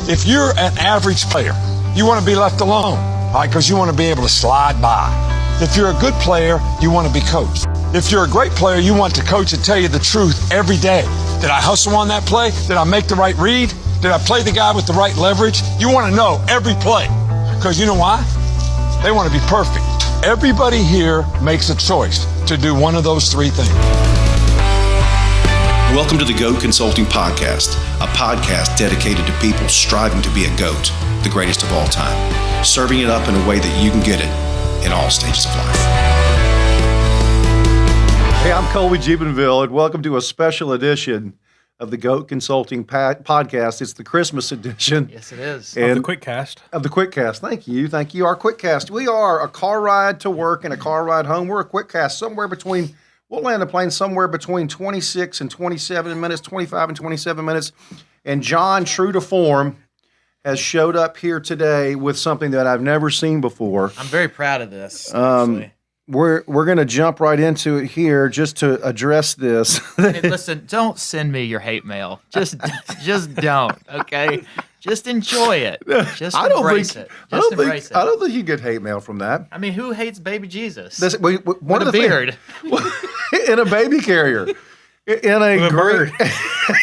If you're an average player, you want to be left alone, right? Because you want to be able to slide by. If you're a good player, you want to be coached. If you're a great player, you want the coach to tell you the truth every day. Did I hustle on that play? Did I make the right read? Did I play the guy with the right leverage? You want to know every play. Because you know why? They want to be perfect. Everybody here makes a choice to do one of those three things. Welcome to the GOAT Consulting Podcast, a podcast dedicated to people striving to be a GOAT, the greatest of all time, serving it up in a way that you can get it in all stages of life. Hey, I'm Colby Jeebenville, and welcome to a special edition of the GOAT Consulting Podcast. It's the Christmas edition. Yes, it is. And of the QuickCast. Of the QuickCast. Thank you. Our QuickCast. We are a car ride to work and a car ride home. We're a QuickCast we'll land the plane somewhere between 26 and 27 minutes, 25 and 27 minutes. And John, true to form, has showed up here today with something that I've never seen before. I'm very proud of this, actually. We're going to jump right into it here just to address this. Hey, listen, don't send me your hate mail. Just don't, okay? Just enjoy it. Just embrace it. I don't think you get hate mail from that. I mean, who hates baby Jesus? One of the beard. In a baby carrier. In a bird.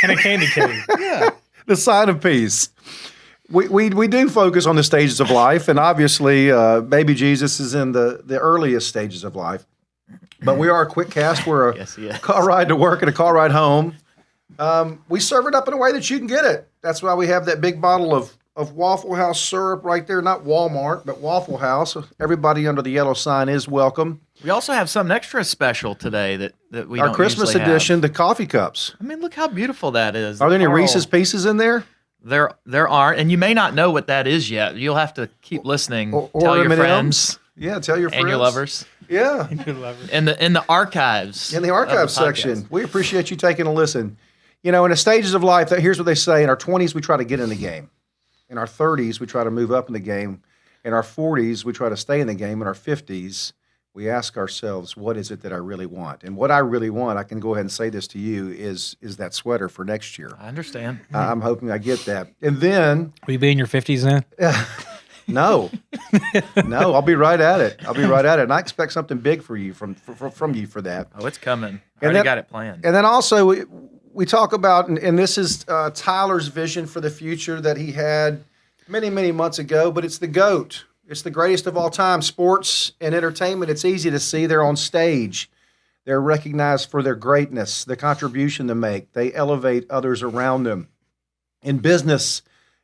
And a candy cane. Yeah. The sign of peace. We do focus on the stages of life, and obviously, baby Jesus is in the earliest stages of life. But we are a quick cast. We're a car ride to work and a car ride home. We serve it up in a way that you can get it. That's why we have that big bottle of Waffle House syrup right there. Not Walmart, but Waffle House. Everybody under the yellow sign is welcome. We also have something extra special today that we Our don't Christmas usually edition, have. the coffee cups. I mean, look how beautiful that is. Are there any Carl, Reese's Pieces in there? There aren't, and you may not know what that is yet. You'll have to keep listening. Or Tell your M&Ms. friends. Yeah, tell your friends. And your lovers. Yeah. In the archives. In the archive section. We appreciate you taking a listen. You know, in the stages of life, here's what they say. In our 20s, we try to get in the game. In our 30s, we try to move up in the game. In our 40s, we try to stay in the game. In our 50s, we ask ourselves, what is it that I really want? And what I really want, I can go ahead and say this to you, is that sweater for next year. I understand. I'm hoping I get that. And then... Will you be in your 50s then? No, I'll be right at it. And I expect something big for you from you for that. Oh, it's coming. I already got it planned. And then also we talk about, and this is Tyler's vision for the future that he had many, many months ago, but it's the GOAT. It's the greatest of all time. Sports and entertainment, it's easy to see. They're on stage. They're recognized for their greatness, the contribution they make. They elevate others around them. In business,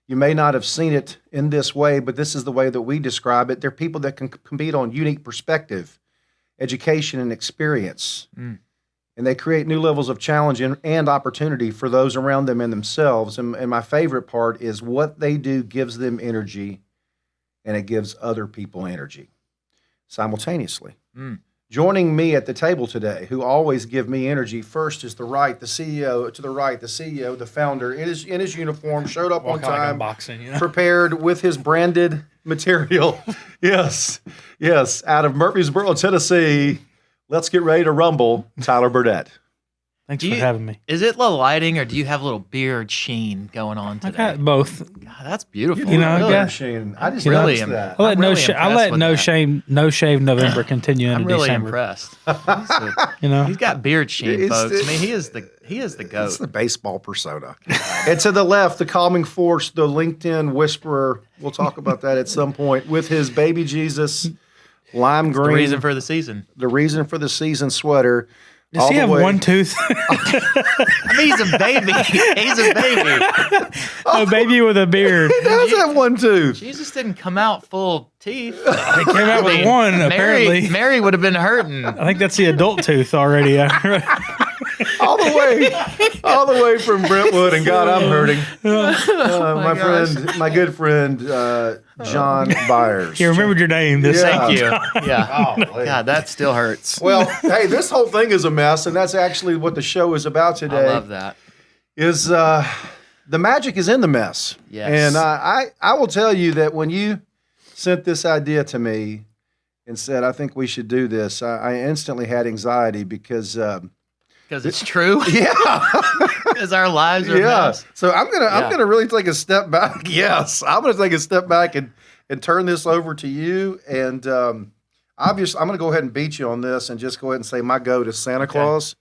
you may not have seen it in this way, but this is the way that we describe it. They're people that can compete on unique perspective, education, and experience. And they create new levels of challenge and opportunity for those around them and themselves. And my favorite part is what they do gives them energy, and it gives other people energy simultaneously. Joining me at the table today, who always give me energy, first is the CEO, to the right, the CEO, the founder, in his uniform, showed up on time, prepared with his branded material. Yes, out of Murfreesboro, Tennessee. Let's get ready to rumble, Tyler Burdett. Thanks for having me. Is it the lighting, or do you have a little beard sheen going on today? I got both. God, that's beautiful. You know, really. I just really noticed that. I'll let no shave November continue into I'm really December. impressed. He's got beard sheen, folks. I mean, he is the GOAT. It's the baseball persona. And to the left, the calming force, the LinkedIn whisperer. We'll talk about that at some point with his baby Jesus lime green. The reason for the season. The reason for the season sweater. Does he have one tooth? I mean, he's a baby. He's a baby. A baby with a beard. He does have one tooth. Jesus didn't come out full of teeth. He came out with one, apparently. Mary would have been hurting. I think that's the adult tooth already. all the way from Brentwood, and God, I'm hurting. My good friend, John Byers. You remembered your name. Thank you. Yeah. God, that still hurts. Well, hey, this whole thing is a mess, and that's actually what the show is about today. I love that. Is the magic is in the mess. Yes. And I will tell you that when you sent this idea to me and said, I think we should do this, I instantly had anxiety because Because it's true. Yeah. Because our lives are a Yeah. mess. So I'm gonna really take a step back. Yes, I'm gonna take a step back and turn this over to you. And obviously, I'm gonna go ahead and beat you on this and just go ahead and say my goat is Santa Claus.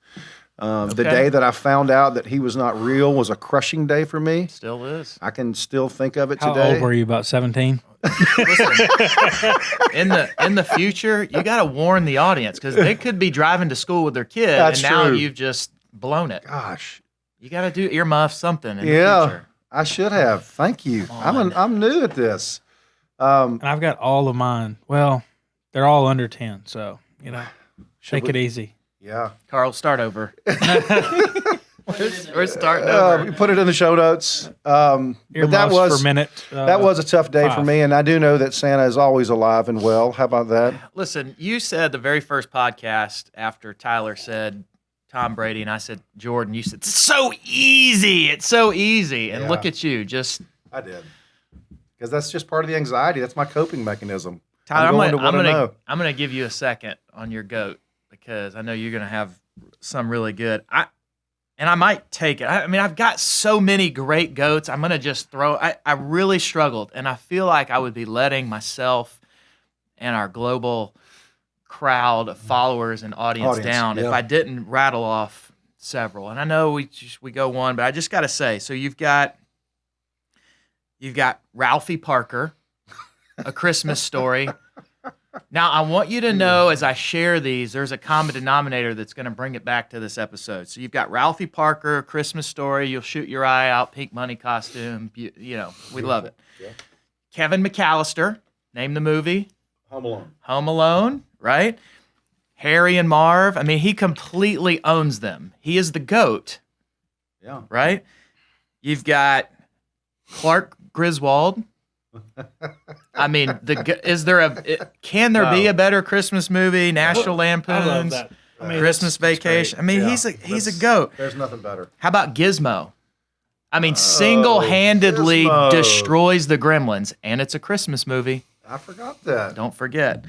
The day that I found out that he was not real was a crushing day for me. Still is. I can still think of it How today. old were you? About 17? Listen, in the future, you got to warn the audience because they could be driving to school with their kid, That's and now true. you've just blown it. Gosh, You got to do earmuff something in the yeah, future. I should have. Thank you. on. I'm new at this. And I've got all of mine. Well, they're all under 10, so, take it easy. Yeah. Carl, start over. We're starting over. We put it in the show notes. But that Earmuffs was for minute. that was a tough day for 5. me, and I do know that Santa is always alive and well. How about that? Listen, you said the very first podcast after Tyler said Tom Brady, and I said Jordan. You said it's so easy. It's so easy. And Yeah. look at you, just I did. Because that's just part of the anxiety. That's my coping mechanism. Tyler. I'm going I'm gonna give you a second on your goat because I know you're gonna have some really good. I might take it. I mean, I've got so many great goats. I'm gonna just throw. I really struggled, and I feel like I would be letting myself and our global crowd of followers and audience down if yeah. I didn't rattle off several. And I know we go one, but I just got to say. So you've got Ralphie Parker, A Christmas Story. Now, I want you to know as I share these, there's a common denominator that's going to bring it back to this episode. So you've got Ralphie Parker, Christmas Story, You'll Shoot Your Eye Out, Pink Money Costume. We love it. Yeah. Kevin McAllister, name the movie. Home Alone. Home Alone, right? Harry and Marv. I mean, he completely owns them. He is the GOAT, Yeah. right? You've got Clark Griswold. I mean, can there be a better Christmas movie? National Lampoon's that. Christmas Vacation. I mean, Yeah. he's a goat. There's nothing better. How about Gizmo? I mean, single-handedly Gizmo. destroys the Gremlins, and it's a Christmas movie. I forgot that. Don't forget.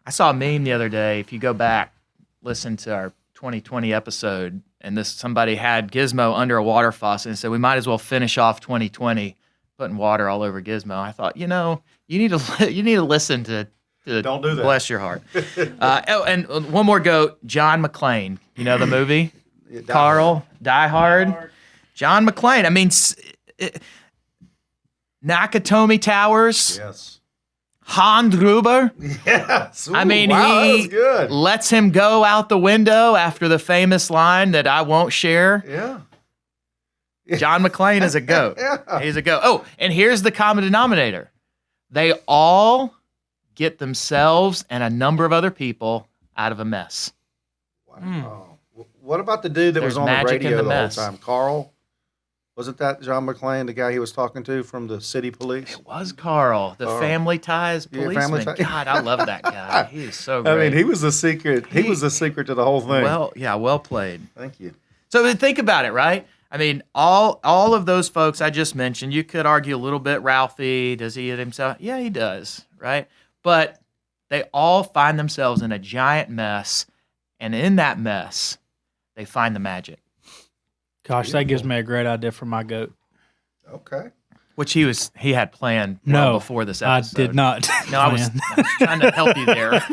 I saw a meme the other day. If you go back, listen to our 2020 episode, and somebody had Gizmo under a water faucet and said, we might as well finish off 2020 putting water all over Gizmo. I thought, you need to listen to Don't do that. Bless your heart. And one more goat, John McClane. You know the movie? Carl, Die Hard. John McClane. I mean, Nakatomi Towers. Yes. Hans Gruber. Yes. I mean, wow, that he was good. lets him go out the window after the famous line that I won't share. Yeah. John McClane is a goat. Yeah. He's a goat. Oh, and here's the common denominator. They all get themselves and a number of other people out of a mess. Wow. What about the dude that There's was on the magic in radio the the mess. whole time? Carl? Wasn't that John McClane, the guy he was talking to from the city police? It was Carl, the Carl. Family Ties Yeah, policeman. Family Ties. God, I love that guy. He is so I great. mean, he was the secret. He was the secret to the whole thing. well played. Thank you. So think about it, right? I mean, all of those folks I just mentioned, you could argue a little bit, Ralphie, does he hit himself? Yeah, he does, right? But they all find themselves in a giant mess, and in that mess, they find the magic, Gosh, that gives me a great idea for my goat. Okay. which he had planned No, before this I episode. did not. No, I was trying to help you there.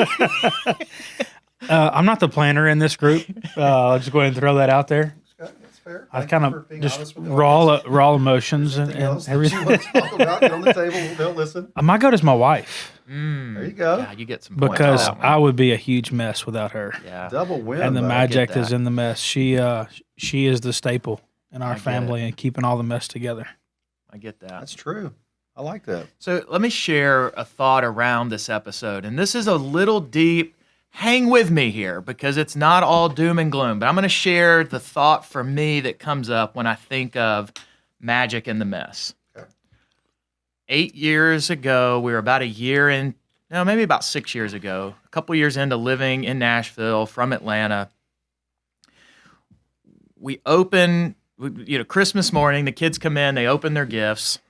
I'm not the planner in this group. I'll just go ahead and throw that out there. That's fair. I Thank kind you for of being just honest with the raw emotions and Anything else that everything. you want to talk about? Get on the table. They'll listen. My goat is my wife There you go. Yeah, you get some points because on that one. I would be a huge mess without her. Yeah. Double win. And the buddy. magic that. is in the mess. She is the staple in our get family and keeping all the mess together. I get that. That's true. I like that. So let me share a thought around this episode. And this is a little deep. Hang with me here because it's not all doom and gloom, but I'm going to share the thought for me that comes up when I think of magic in the mess. Okay. 8 years ago, we were about a year in, no, maybe about 6 years ago, a couple years into living in Nashville from Atlanta. We open, Christmas morning, the kids come in, they open their gifts,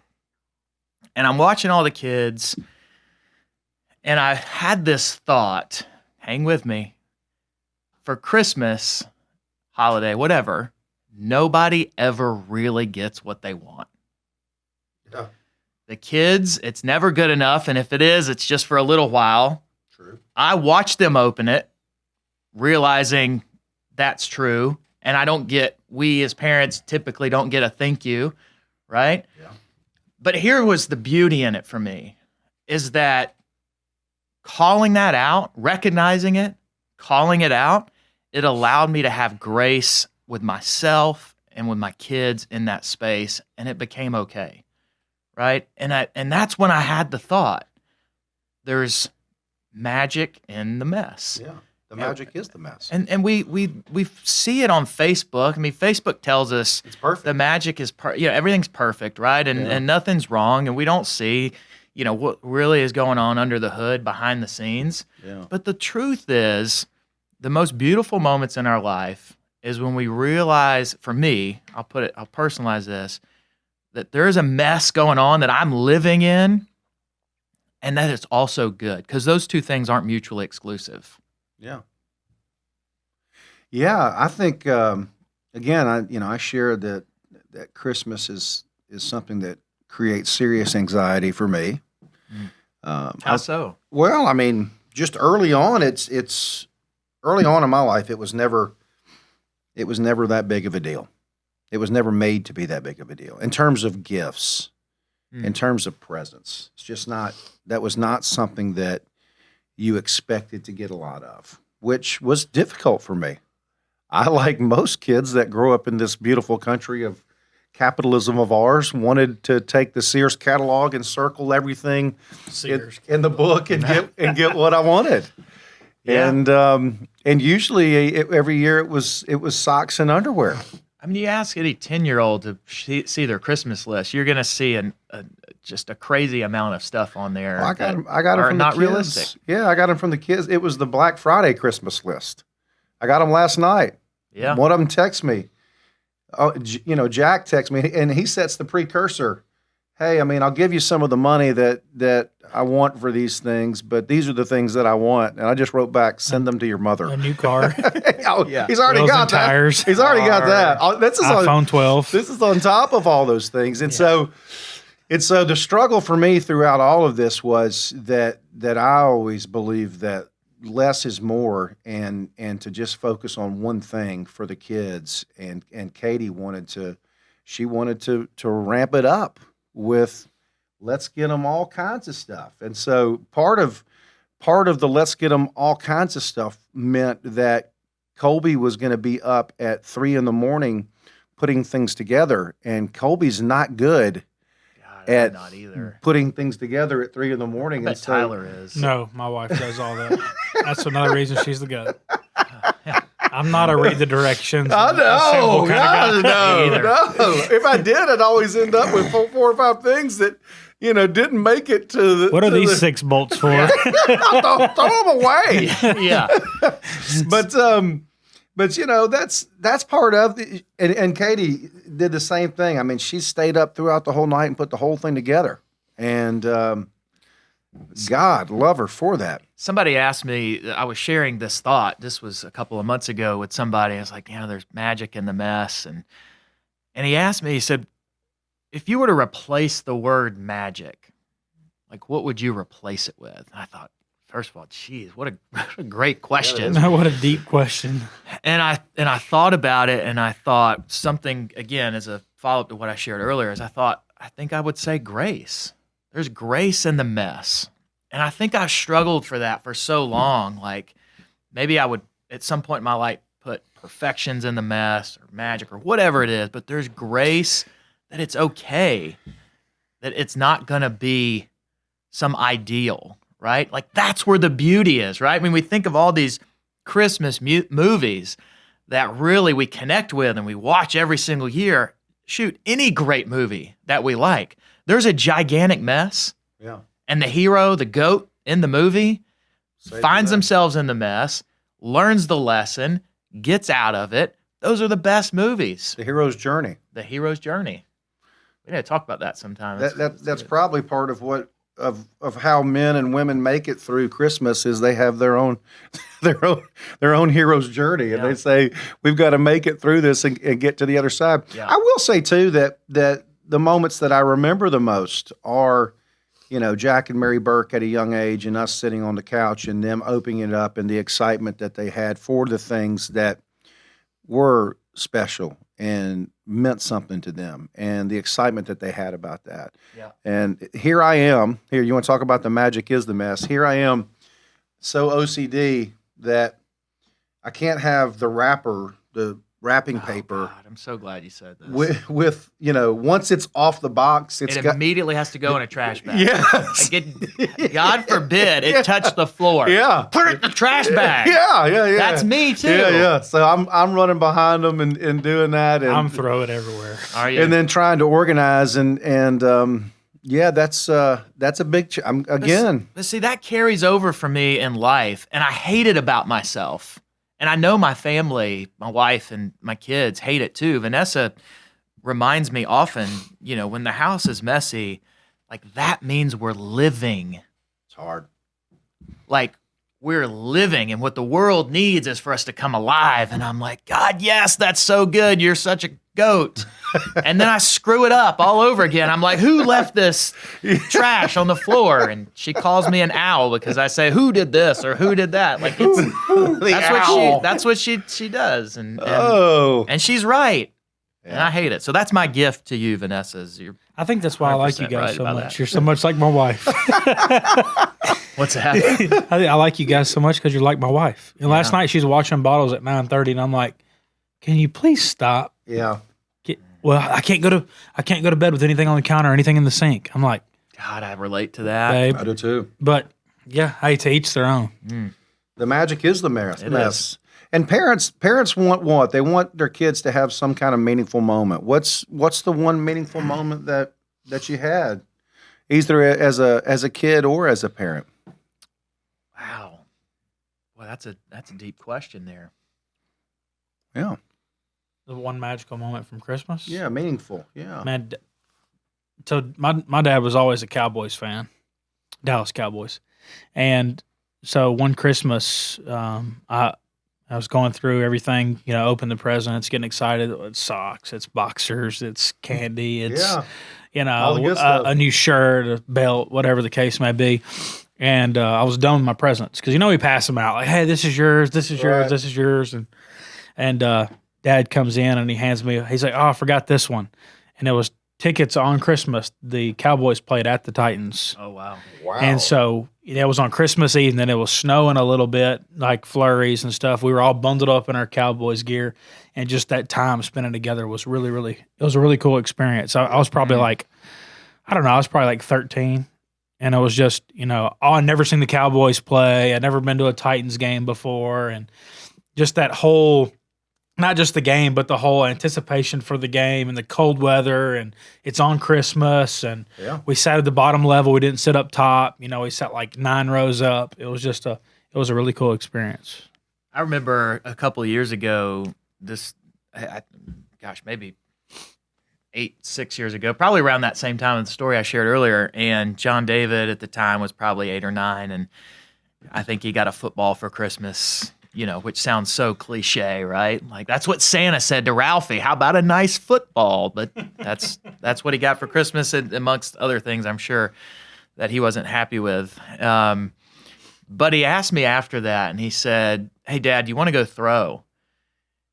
and I'm watching all the kids, and I had this thought, hang with me, for Christmas, holiday, whatever, nobody ever really gets what they want. Yeah. The kids, it's never good enough. And if it is, it's just for a little while. True. I watch them open it, realizing that's true. And we as parents typically don't get a thank you, right? Yeah. But here was the beauty in it for me, is that calling that out, recognizing it, calling it out, it allowed me to have grace with myself and with my kids in that space, and it became okay, right? And that's when I had the thought, there's magic in the mess. Yeah. The magic is the mess. And we see it on Facebook. I mean, Facebook tells us It's perfect. the magic is everything's perfect, right? And nothing's wrong, and we don't see, what really is going on under the hood behind the scenes. Yeah. But the truth is, the most beautiful moments in our life is when we realize, for me, I'll personalize this, that there is a mess going on that I'm living in, and that it's also good, because those two things aren't mutually exclusive. Yeah. Yeah, I think again, I share that Christmas is something that creates serious anxiety for me. How so? Well, I mean, just early on, it's early on in my life, it was never that big of a deal. It was never made to be that big of a deal in terms of gifts, in terms of presents. It's just not. That was not something that you expected to get a lot of, which was difficult for me. I, like most kids that grow up in this beautiful country of capitalism of ours, wanted to take the Sears catalog and circle everything in the book and get what I wanted. Yeah. And usually every year it was socks and underwear. I mean, you ask any 10-year-old to see their Christmas list, you're going to see just a crazy amount of stuff on there. Well, I got them are from not the kids. realistic. Yeah, I got them from the kids. It was the Black Friday Christmas list. I got them last night. Yeah. One of them texts me. Oh, Jack texts me, and he sets the precursor. Hey, I mean, I'll give you some of the money that I want for these things, but these are the things that I want. And I just wrote back, send them to your mother. A new car, Oh, Yeah. He's already wheels got and that. tires, He's already got that. Oh, this is on, iPhone 12. this is on top of all those things. And so the struggle for me throughout all of this was that I always believed that less is more, and to just focus on one thing for the kids. And Katie wanted to ramp it up with, let's get them all kinds of stuff. And so part of the let's get them all kinds of stuff meant that Colby was going to be up at 3 a.m. putting things together, and Colby's not good God, at not either. putting things together at 3 a.m. I bet And so Tyler is. No, my wife does all that. That's another reason she's the goat. I'm not a read the directions. I know, assemble kind of guy. either. no. If I did, I'd always end up with four or five things that didn't make it to the. What are to these the, 6 bolts for? throw them away. Yeah. But that's part of the, and Katie did the same thing. I mean, she stayed up throughout the whole night and put the whole thing together. And God love her for that. Somebody asked me, I was sharing this thought. This was a couple of months ago with somebody. I was like, there's magic in the mess. And he asked me, he said, if you were to replace the word magic, like what would you replace it with? And I thought, first of all, geez, what a great question. What a deep question. And I thought about it, and I thought something, again, as a follow-up to what I shared earlier, is I think I would say grace. There's grace in the mess. And I think I struggled for that for so long. Like maybe I would, at some point in my life, put perfections in the mess or magic or whatever it is, but there's grace that it's okay, that it's not going to be some ideal, right? Like that's where the beauty is, right? I mean, we think of all these Christmas movies that really we connect with and we watch every single year. Shoot, any great movie that we like, there's a gigantic mess. Yeah. And the hero, the goat in the movie, finds themselves in the mess, learns the lesson, gets out of it. Those are the best movies. The hero's journey. The hero's journey. We need to talk about that sometime. That's probably part of what of how men and women make it through Christmas is they have their own their own hero's journey, and they say we've got to make it through this and get to the other side. Yeah. I will say too that the moments that I remember the most are, Jack and Mary Burke at a young age, and us sitting on the couch and them opening it up and the excitement that they had for the things that were special and meant something to them, and the excitement that they had about that. Yeah. And here I am. Here, you want to talk about the magic is the mess. Here I am, so OCD that I can't have the wrapping paper. God, I'm so glad you said this. With once it's off the box, It immediately has to go in a trash bag. Yes. God forbid it touched the floor. Yeah. Put it in the trash bag. Yeah. That's me too. Yeah. So I'm running behind them and doing that, and I'm throwing it everywhere. Are you? and then trying to organize and that's a big again. But see, that carries over for me in life, and I hate it about myself. And I know my family, my wife and my kids hate it too. Vanessa reminds me often, when the house is messy, like that means we're living. It's hard. Like we're living, and what the world needs is for us to come alive. And I'm like, God, yes, that's so good. You're such a goat. And then I screw it up all over again. I'm like, who left this trash on the floor? And she calls me an owl because I say, who did this or who did that? Like that's what she does. And she's right. And I hate it. So that's my gift to you, Vanessa. I think that's why I like you 100% guys right so about much. that. You're so much like my wife. What's that? I like you guys so much because you're like my wife. And last night she's washing bottles at 9:30, and I'm like, "Can you please stop?" Yeah. Well, I can't go to bed with anything on the counter or anything in the sink. I'm like, God, I relate to that. babe. I do too. But yeah, hey, to each their own. The magic is the mess. It is. And parents want what? They want their kids to have some kind of meaningful moment. What's the one meaningful moment that you had, either as a kid or as a parent? Wow. Well, that's a deep question there. Yeah. The one magical moment from Christmas. Yeah, meaningful. Yeah. Man, so my dad was always a Cowboys fan, Dallas Cowboys, and so one Christmas, I was going through everything, open the presents, getting excited. It's socks, it's boxers, it's candy, it's All the good stuff. a new shirt, a belt, whatever the case may be. And I was done with my presents because we pass them out like, hey, this is yours, this is yours, this is yours, and Dad comes in and he hands me. He's like, oh, I forgot this one, and it was tickets on Christmas. The Cowboys played at the Titans. Oh, wow. Wow. And so it was on Christmas Eve, and then it was snowing a little bit, like flurries and stuff. We were all bundled up in our Cowboys gear, and just that time spending together was really, really, it was a really cool experience. I was probably like, I don't know, I was probably like 13, and it was just, I'd never seen the Cowboys play. I'd never been to a Titans game before, and just that whole, not just the game, but the whole anticipation for the game and the cold weather, and it's on Christmas, and we sat at the bottom level. We didn't sit up top. We sat like 9 rows up. It was just it was a really cool experience. I remember a couple of years ago, maybe 6 years ago, probably around that same time of the story I shared earlier. And John David at the time was probably 8 or 9. And I think he got a football for Christmas, which sounds so cliche, right? Like that's what Santa said to Ralphie. How about a nice football? But that's what he got for Christmas, and amongst other things, I'm sure that he wasn't happy with. But he asked me after that, and he said, hey, Dad, do you want to go throw?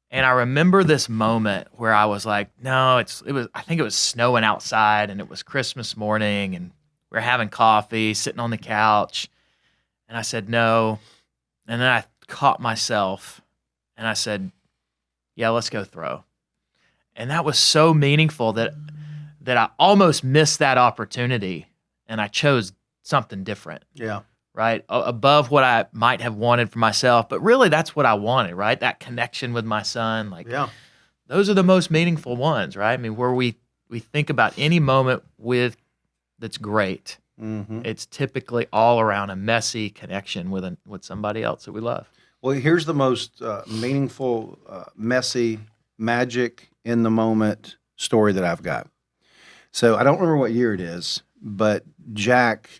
And I remember this moment where I was like, no, I think it was snowing outside, and it was Christmas morning, and we're having coffee, sitting on the couch. And I said, no. And then I caught myself, and I said, yeah, let's go throw. And that was so meaningful that I almost missed that opportunity, and I chose something different. Yeah. Right? Above what I might have wanted for myself. But really, that's what I wanted, right? That connection with my son. Those are the most meaningful ones, right? I mean, where we think about any moment that's great. Mm-hmm. It's typically all around a messy connection with somebody else that we love. Well, here's the most meaningful, messy, magic in the moment story that I've got. So I don't remember what year it is, but Jack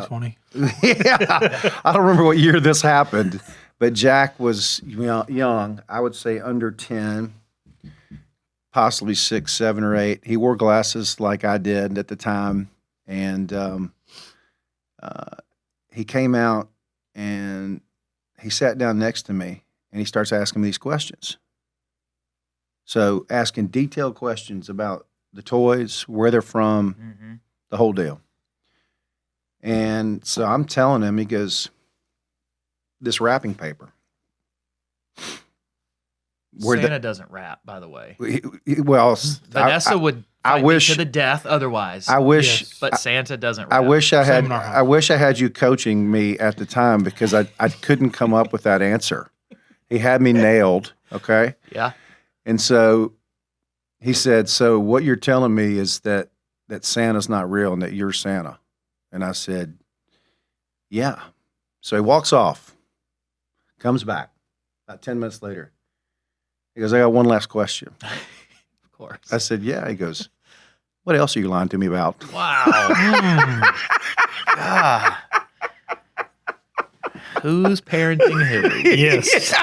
2020. Yeah, I don't remember what year this happened, but Jack was young. I would say under 10, possibly 6, 7, or 8. He wore glasses like I did at the time, and he came out and he sat down next to me, and he starts asking me these questions. So asking detailed questions about the toys, where they're from, the whole deal. And so I'm telling him, he goes, this wrapping paper. Santa doesn't wrap, by the way. Well, Vanessa would I fight wish me to the death otherwise. I wish Yes. but Santa doesn't wrap. I wish I had Same in our house. I wish I had you coaching me at the time, because I couldn't come up with that answer. He had me nailed, okay? Yeah. And so he said, so what you're telling me is that Santa's not real and that you're Santa. And I said, yeah. So he walks off, comes back about 10 minutes later. He goes, I got one last question. Of course. I said, yeah. He goes, what else are you lying to me about? Wow. God. Who's parenting who? Yes.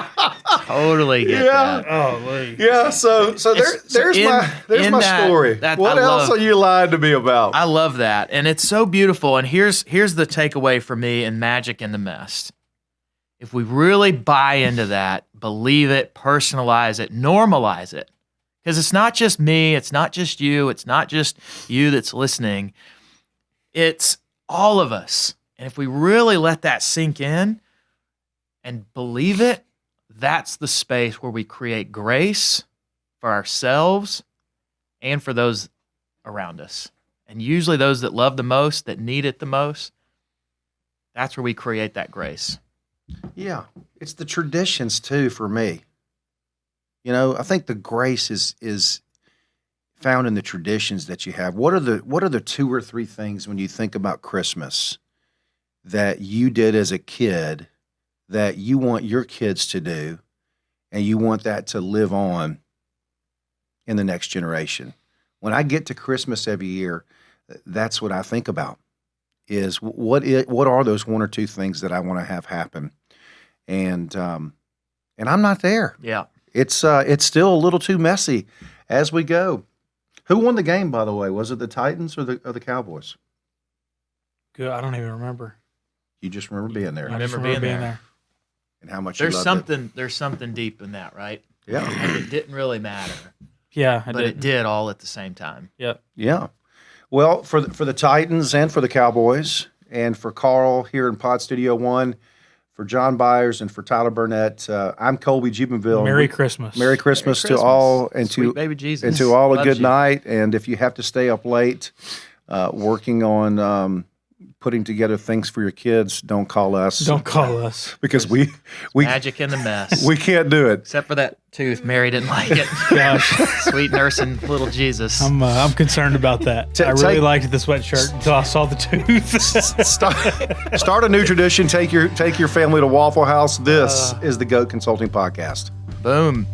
Totally get Yeah. that. Oh, Yeah, so there's in my that- story. that What I else love- are you lying to me about? I love that. And it's so beautiful. And here's the takeaway for me in Magic in the Mist. If we really buy into that, believe it, personalize it, normalize it. Because it's not just me, it's not just you, it's not just you that's listening. It's all of us. And if we really let that sink in and believe it, that's the space where we create grace for ourselves and for those around us. And usually those that love the most, that need it the most, that's where we create that grace. Yeah, it's the traditions too for me. You know, I think the grace is found in the traditions that you have. What are the 2 or 3 things when you think about Christmas that you did as a kid that you want your kids to do, and you want that to live on in the next generation? When I get to Christmas every year, that's what I think about. Is what are those 1 or 2 things that I want to have happen, and I'm not there. Yeah. It's still a little too messy as we go. Who won the game, by the way? Was it the Titans or the Cowboys? good. I don't even remember. You just remember being there I just remember being there. and how much There's you loved it. there's something deep in that, right? Yeah, Like it didn't really matter, Yeah, but it did all at the same time. Yep. yeah. Well, for the Titans and for the Cowboys and for Carl here in Pod Studio One, for John Byers and for Tyler Burnett, I'm Colby Jeebenville. Merry Christmas. Merry Christmas to Christmas. all, and Sweet to baby Jesus. and to all a Loves good you. night. And if you have to stay up late working on putting together things for your kids, don't call us. Don't call us. because we Magic in the Mess. we can't do it. Except for that tooth. Mary didn't like it. Gosh, Sweet nursing little Jesus. I'm concerned about that. I really take- liked the sweatshirt until I saw the tooth. Start a new tradition. Take your family to Waffle House. This is the Goat Consulting Podcast. Boom.